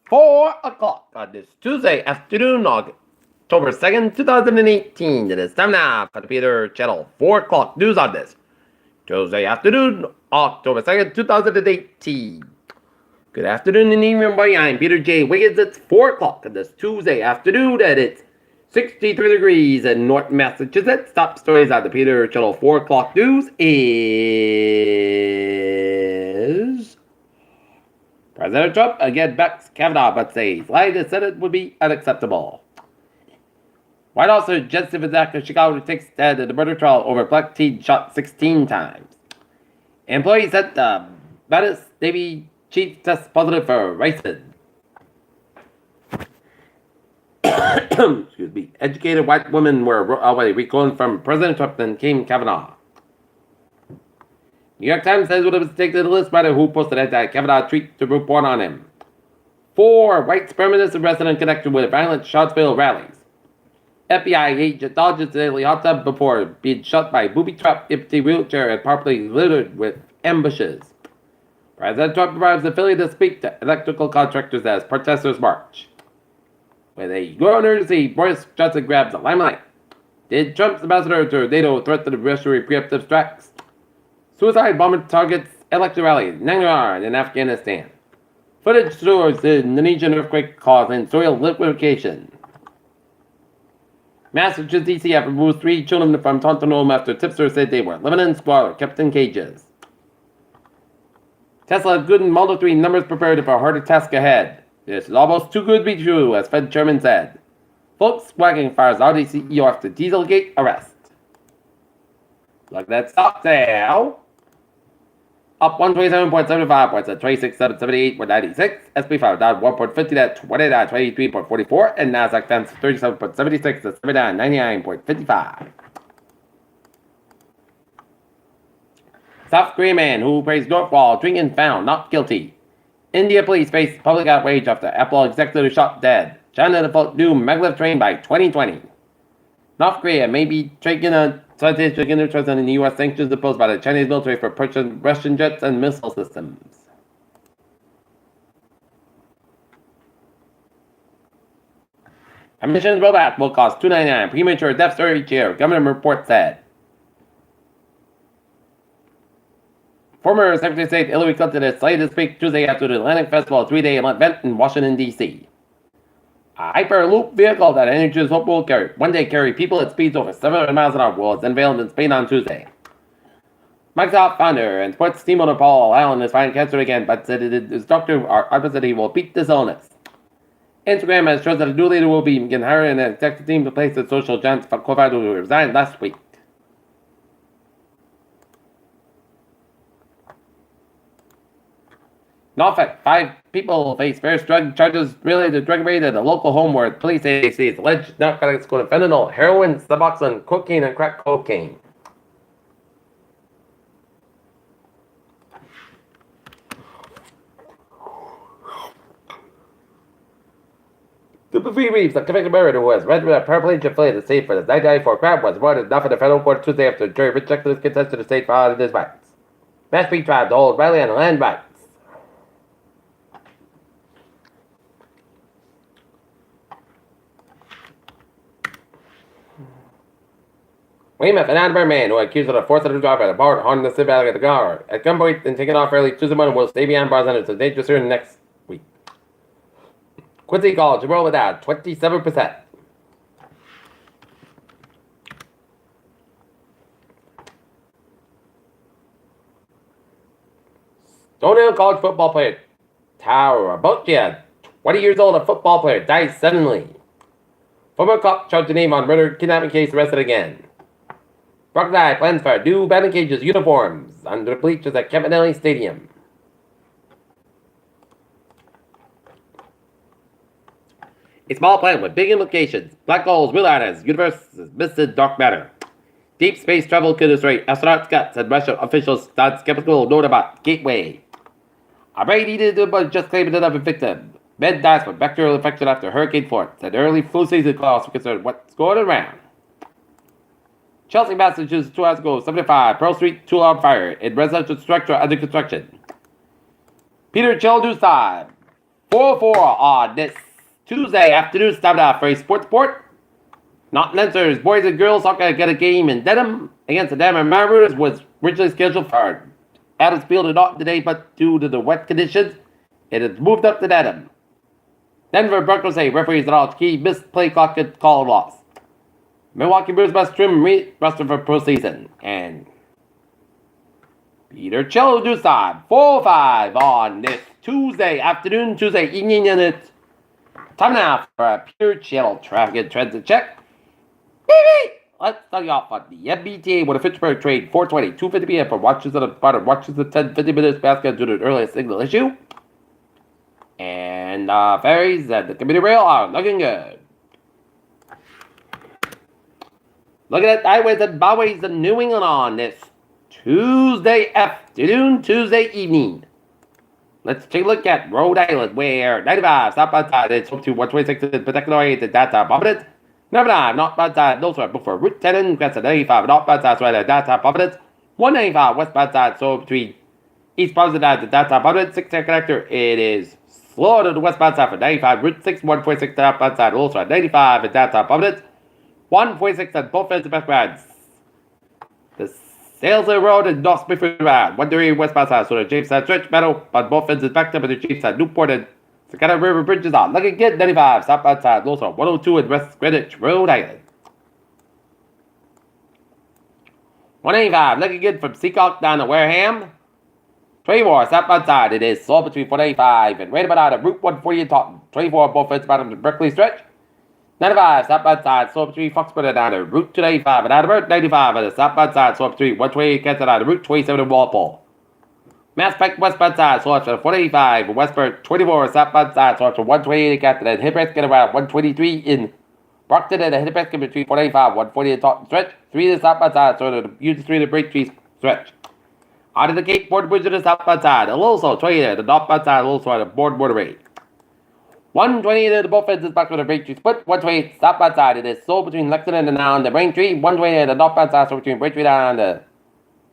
4 o'clock on this Tuesday afternoon, October 2nd, 2018. It is time now for the Peter Channel 4 o'clock news on this Tuesday afternoon, October 2nd, 2018. Good afternoon and evening, everybody. I'm Peter J. Wiggins. It's 4 o'clock on this Tuesday afternoon, and it's 63 degrees in North Massachusetts. Top stories on the Peter Channel 4 o'clock news is President Trump again backs Kavanaugh, but says lying to the Senate would be unacceptable. White House suggests if of Chicago takes stand in the murder trial over black teen shot 16 times. Employee said the Madison Navy chief tests positive for ricin. Excuse me. Educated white women were recalled from President Trump and King Kavanaugh. New York Times says what it was taken to the list writer who posted anti-Kavanaugh tweet to report on him. 4 white supremacists arrested in connection with violent Charlottesville rallies. FBI agent dodged a daily hot tub before being shot by booby-trapped empty wheelchair and properly littered with ambushes. President Trump arrives in Philly to speak to electrical contractors as protesters march. With a emergency, Boris Johnson grabs the limelight. Did Trump's ambassador to NATO threaten to issue preemptive strikes? Suicide bomber targets election rally in Nangarhar in Afghanistan. Footage shows the Indonesian earthquake causing soil liquefaction. Massachusetts DC have removed 3 children from Taunton home after tipsters said they were living in squalor, kept in cages. Tesla has good Model 3 numbers prepared for a harder task ahead. This is almost too good to be true, as Fed chairman said. Volkswagen fires Audi CEO after Dieselgate arrest. Look at that stock now. Up 127.75 points at 26,778.96. SP5 down 1.50 at 29.23.44. And NASDAQ down 37.76 at 79.99.55. South Korean man who praised North while drinking found not guilty. India police face public outrage after Apple executive shot dead. China to vote new maglev train by 2020. North Korea may be taking a scientific interest in the U.S. sanctions imposed by the Chinese military for purchasing Russian jets and missile systems. Emissions rollback will cause $299 premature deaths each year, government report said. Former Secretary of State Hillary Clinton is slated to speak Tuesday after the Atlantic Festival 3-day event in Washington, D.C. A Hyperloop vehicle that energies hope will one day carry people at speeds over 700 miles an hour was unveiled in Spain on Tuesday. Microsoft founder and sports team owner Paul Allen is fighting cancer again, but said his doctor opposite he will beat this illness. Instagram has shown that a new leader will begin hiring an executive team to replace the social giant co-founder who resigned last week. Norfolk, 5 people face various drug charges related to drug raid at a local home where police say it's alleged narcotics including fentanyl, heroin, Suboxone, cocaine, and crack cocaine. The Buffy Reeves, a convicted murderer who has rendered a paraplegic affiliate to state for the 1994 crime, was brought enough in the federal court Tuesday after the jury rejected his consent to the state for his rights. Mashpee tribe to hold Riley on land rights. Weymouth, an Attenborough man who accused of a forced driver at a bar on the Valley of the Gar at gunpoint and taken off early Tuesday morning will stay behind bars under the dangerous hearing next week. Quincy College enrollment down 27%. Stonehill College football player Tue Oct, 20 years old, a football player, dies suddenly. Former cop charged to name on murder kidnapping case arrested again. Crocodile plans for new batting cages uniforms under the bleachers at Campanelli Stadium. A small planet with big implications. Black holes will out as universe's misted dark matter. Deep space travel could destroy astronauts' guts, and Russian officials start skeptical note about Gateway. A brain eaten but just claimed another victim. Man dies from bacterial infection after Hurricane Florence, and early flu season calls for concern what's going around. Chelsea, Massachusetts, 2 hours ago, 75, Pearl Street, 2 on fire, in residential structure under construction. Peter Childers time. 4-4 on this Tuesday afternoon. Started off for a sports report. Not Lancers, boys and girls soccer get a game in Dedham against the Denver Mariners was originally scheduled for Adams Field and not today, but due to the wet conditions, it has moved up to Dedham. Denver Broncos say referees at all key missed play clock and call loss. Milwaukee Brewers must trim roster for postseason. And Peter Cello do side 4-5 on this Tuesday afternoon, Tuesday evening, and it's time now for a Peter Cello traffic and transit check. Let's start you off on the MBTA with a Fitchburg trade 4:20, 2:50 p.m. for watches at the bottom. Watches the 10-50 minutes basket due to the earliest signal issue. And ferries and the commuter rail are looking good. Look at highways and byways in New England on this Tuesday afternoon, Tuesday evening. Let's take a look at Rhode Island, where 95 southbound side is up to 126 in particular the data Providence. 95 northbound side, those are booked for Route 10 and 95 northbound side, so at the data Providence. 195 westbound side, so between East Providence and the data Providence. 6-10 connector, it is slow to the westbound side for 95 Route 6, 146 northbound side, also at 95 at data Providence. 146 at both ends of best roads. The Salesy Road and North Smithfield Road. 130 westbound side, so the Jamestown Stretch Meadow on both ends is backed up, and the Jamestown Newport and Sakata River Bridges are looking good. 95 southbound side, also 102 in West Greenwich, Rhode Island. 185 looking good from Tue Oct down to Wareham. 24 southbound side, it is slow between 485 and right about out of Route 140 and Taunton. 24 both ends bottom of the Berkeley Stretch. 95 southbound side, slow between Foxborough and out of Route 285 and Attleboro. 95 on the southbound side, slow between 128 and out of Route 27 and Walpole. Mass Pike westbound side, slow up to 485 and Westburg. 24 southbound side, slow up to 128 and Captain and Hipperskin around 123 in Brockton and Hipperskin between 485 140 and Taunton Stretch. 3 to the southbound side, so the U3 to Braintree Stretch. Out of the Cape Board Bridge to the southbound side, and also 20 to the northbound side, also on the Board Motorway. 120 to the both ends is back to the Braintree split. 128 southbound side, it is slow between Lexington and down the Braintree. 120 to the northbound side, so between Braintree down the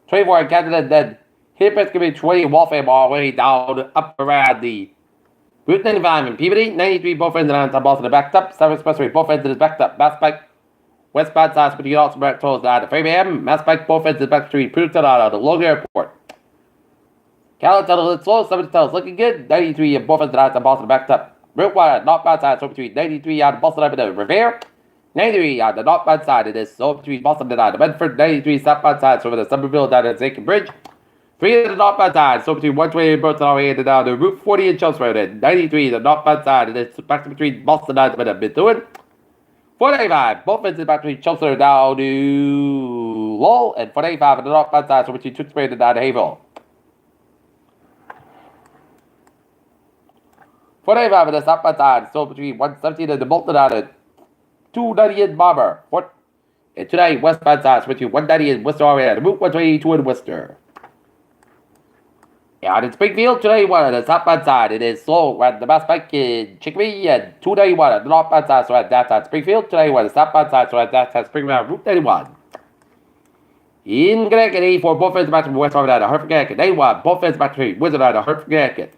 24 and Captain and then Hipperskin can be 20 Waltham all the way down up around the Route 95 in Peabody. 93 both ends and on Boston backed up. 7 Expressway both ends is backed up. Mass Pike westbound side, so between also back towards the Framingham. Mass Pike both ends is back between Princeton out of the Logan Airport. California slow, 70 tells looking good. 93 both ends and on Boston backed up. Route 1 northbound side, so between 93 out of Boston up in the Revere. 93 on the northbound side, it is so between Boston and the Bedford. 93 southbound side, so over the Somerville down at Zachem Bridge. 3 to the northbound side, so between 120 and Burton all the way down to Route 40 in Chelmsford. And 93 the northbound side, it is back between Boston and the Methuen. 485, both ends is back between Chelmsford down to Lowell. And 485 on the northbound side, so between Tewksbury and down to Haverhill. 485 on the southbound side, so between 117 and the Bolton down to 290 in Barber. And today, westbound side, so between 190 and Worcester all the way down to Route 122 in Worcester. Out in Springfield, 291 on the southbound side, it is slow at the Mass Pike in Chicopee, and 291 on the northbound side, so at that side Springfield, 291 on the southbound side, so at that side Springfield, Route 91. In Connecticut, 84 both ends back from West Harvard to Hartford, Connecticut. 81 both ends back to Wizard to Hartford, Connecticut.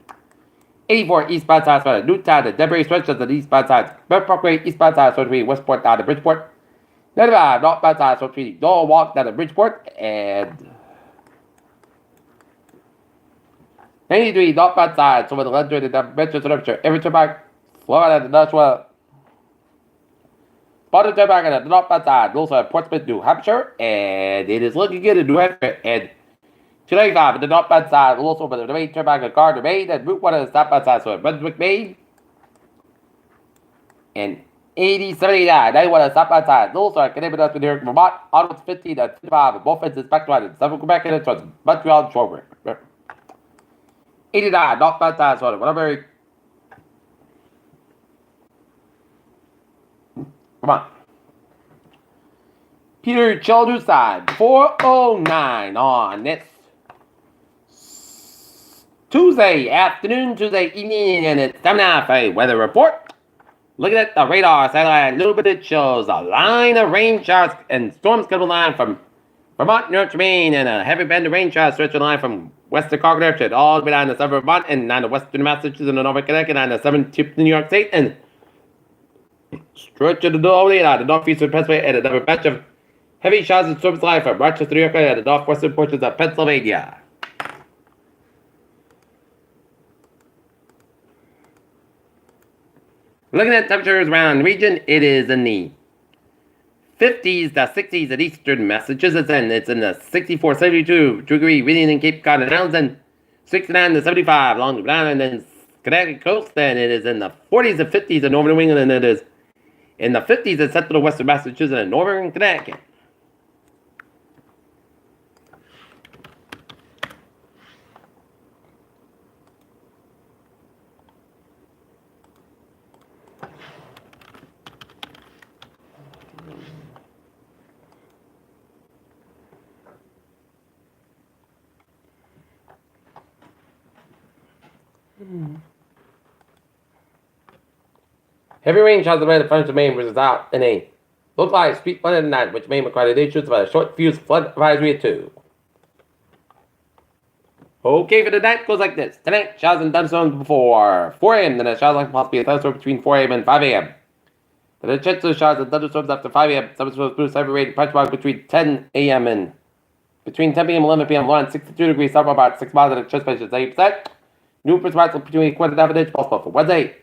84 eastbound side, so at Newtown to Denbury Stretch, that's the eastbound side. Belt Parkway, eastbound side, so between Westport down to Bridgeport. 95 northbound side, so between Dole Walk down to Bridgeport, and 93 northbound side, so with the London and the Metro Temperature. Every turnback, slow at the Nashua. Spotted turnback at the northbound side, also at Portsmouth, New Hampshire, and it is looking good in New Hampshire. And 295 at the northbound side, also with the main turnback at Gardner, Maine, and Route 1 at the southbound side, so at Brunswick, Maine. And 8079, 91 at the southbound side, also at Canadian Western New York, Vermont, Onwards 15 at 55, and both ends is back to and 7 Quebec, and it's Montreal and Sherbrooke. 89 northbound side, so whatever. Come on. Peter Childers side, 409 on this Tuesday afternoon, Tuesday evening, and it's time now for a weather report. Looking at the radar satellite, a little bit, it shows a line of rain showers and storms coming line from Vermont, North Maine, and a heavy band of rain showers stretch the line from western Concord to all the way down to southern Vermont and down to western Massachusetts and northern Connecticut and the southern tip of New York State and stretch of the doorway out the northeastern Pennsylvania and another batch of heavy showers and storms line from Rochester, New York, and the northwestern portions of Pennsylvania. Looking at temperatures around the region, it is in the 50s to 60s at eastern Massachusetts, and it's in the 64, 72 degree reading in Cape Cod and Islands, and 69 to 75 along the ground, and then Connecticut coast, and it is in the 40s and 50s in northern New England, and it is in the 50s in central western Massachusetts and northern Connecticut. Heavy rain showers around the front of Maine was out in a localized street flood tonight, which may require the issues of a short fuse flood advisory at 2. Okay, for the night goes like this. Tonight, showers and thunderstorms before 4 a.m. Then a shower like possibly a thunderstorm between 4 a.m. and 5 a.m. Then a chance of showers and thunderstorms after 5 a.m. Thunderstorms boost heavy rain punch mark between 10 a.m. and between 10 p.m. and 11 p.m. Around 62 degrees, south about 6 miles, and a chest pressure is 80%. New possible between 1/4 inch possible for Wednesday.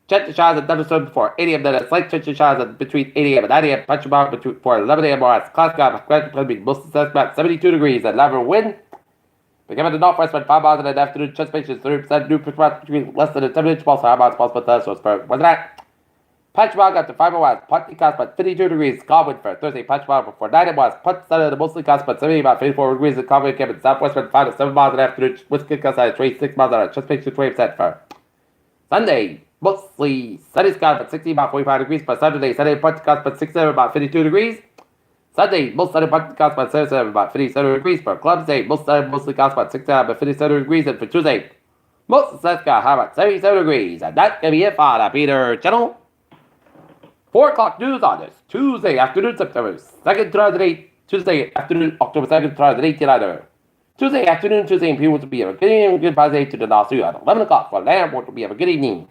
Chance of showers and thunderstorms before 8 a.m. Then a slight chance of showers between 8 a.m. and 9 a.m. Punch mark between 11 a.m. or as class got most assessed about 72 degrees and level wind. Becoming the northwest by 5 miles in the afternoon, chest pressure is 30%. New possible between less than a 10 inch pulse, high amounts possible thunderstorms for Wednesday. Punch mark after 5 hours, partly cast by 52 degrees, calm wind for Thursday. Punch mark before 9 hours, punch center the mostly cast by 70 about 54 degrees, and calm wind came in southwest by 5 to 7 miles in the afternoon, which could cast at 26 miles an hour, chest pressure 20% for Sunday. Mostly sunny skies but 60 about 45 degrees for Saturday. Sunday punch cast by 67 about 52 degrees. Sunday most sunny punch cast by 77 about 57 degrees for Clubs Day. Most sunny mostly cast by 69 about 57 degrees, and for Tuesday most sunny skies high about 77 degrees. And that's gonna be it for the Peter channel. 4 o'clock news on this Tuesday afternoon, September 2nd, 2008. Tuesday afternoon, October 2nd, 2018 either. Tuesday afternoon, Tuesday, and people to be a good evening, good Friday to the last year at 11 o'clock for Land. Want to be a good evening.